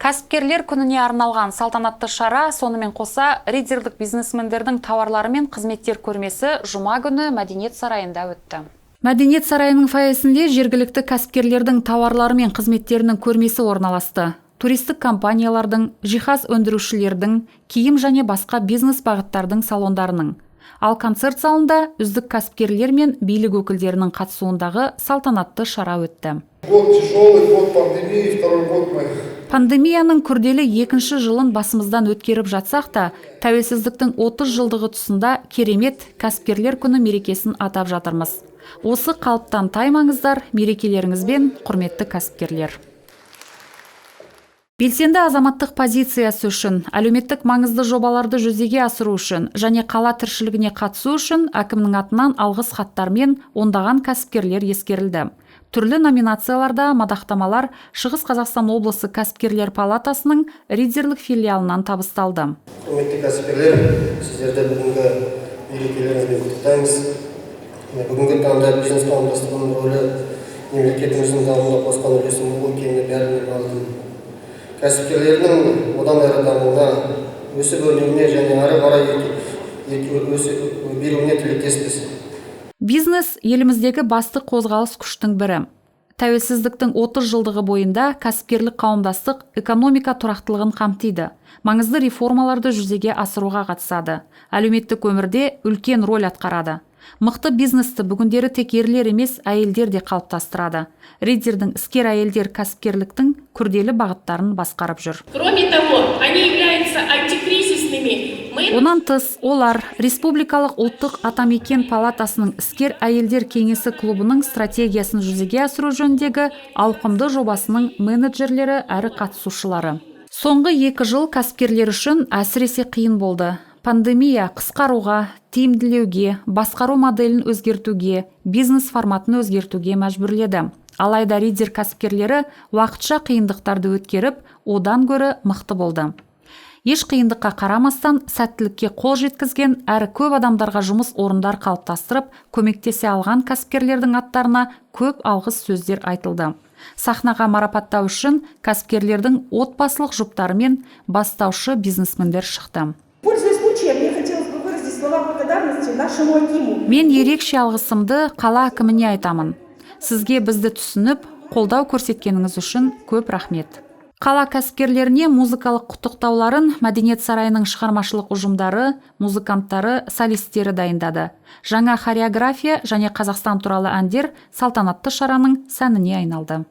Кәсіпкерлер күніне арналған салтанатты шара, сонымен қоса ридерлік бизнесмендердің тауарлары мен қызметтер көрмесі жұма күні Мәдениет сарайында өтті. Мәдениет сарайының фойесінде жергілікті кәсіпкерлердің тауарлары мен қызметтерінің көрмесі орналасты. Туристік компаниялардың, жиһаз өндірушілердің, киім және басқа бизнес бағыттардың салондарының. Ал концерт залында үздік кәсіпкерлер мен билік өкілдерінің қатысуындағы салтанатты шара өтті. Пандемияның күрделі екінші жылын басымыздан өткеріп жатсақ та, тәуелсіздіктің 30 жылдығы тұсында керемет кәсіпкерлер күні мерекесін атап жатырмыз. Осы қалыптан таймаңыздар, мерекелеріңізбен, құрметті кәсіпкерлер. Белсенді азаматтық позициясы үшін, әлеуметтік маңызды жобаларды жүзеге асыру үшін және қала тіршілігіне қатысу үшін әкімнің атынан алғыс хаттармен ондаған кәсіпкерлер ескерілді. Түрлі номинацияларда мадақтамалар Шығыс Қазақстан облысы кәсіпкерлер палатасының ридерлік филиалынан табысталды. Құрметті кәсіпкерлер, сіздерді бүгінгі мерекелеріңізбен құттықтаймыз. Бүгінгі таңда бизнес қауымдастығының рөлі мемлекетіміздің дамуына қосқан үлесінің мол екеніне бәріне мағлұм. Кәсіпкерлердің одан әрі дамуына, өсіп-өркендеуіне және ары қарай беруіне тілектеспіз. Бизнес еліміздегі басты қозғалыс күштің бірі. Тәуелсіздіктің 30 жылдығы бойында кәсіпкерлік қауымдастық экономика тұрақтылығын қамтиды. Маңызды реформаларды жүзеге асыруға қатысады. Әлеуметтік өмірде үлкен роль атқарады. Мықты бизнесті бүгіндері тек ерлер емес, әйелдер де қалыптастырады. Ридердің іскер әйелдер кәсіпкерліктің күрделі бағыттарын басқарып жүр. Кроме того, они являются антикризисными. Онан тыс, олар Республикалық ұлттық атамекен палатасының іскер әйелдер кеңесі клубының стратегиясын жүзеге асыру жөніндегі ауқымды жобасының менеджерлері әрі қатысушылары. Соңғы 2 жыл кәсіпкерлер үшін әсіресе қиын болды. Пандемия қысқаруға, тиімділеуге, басқару моделін өзгертуге, бизнес форматын өзгертуге мәжбүрледі. Алайда ридер кәсіпкерлері уақытша қиындықтарды өткеріп, одан гөрі мықты болды. Еш қиындыққа қарамастан сәттілікке қол жеткізген әрі көп адамдарға жұмыс орындар қалыптастырып, көмектесе алған кәсіпкерлердің аттарына көп алғыс сөздер айтылды. Сахнаға марапаттау үшін кәсіпкерлердің отбасылық жұптары мен бастаушы бизнесмендер шықты. Мен ерекше алғысымды қала әкіміне айтамын. Сізге бізді түсініп, қолдау көрсеткеніңіз үшін көп рахмет. Қала кәсіпкерлеріне музыкалық құттықтауларын Мәдениет сарайының шығармашылық ұжымдары, музыканттары, солистері дайындады. Жаңа хореография және Қазақстан туралы әндер салтанатты шараның сәніне айналды.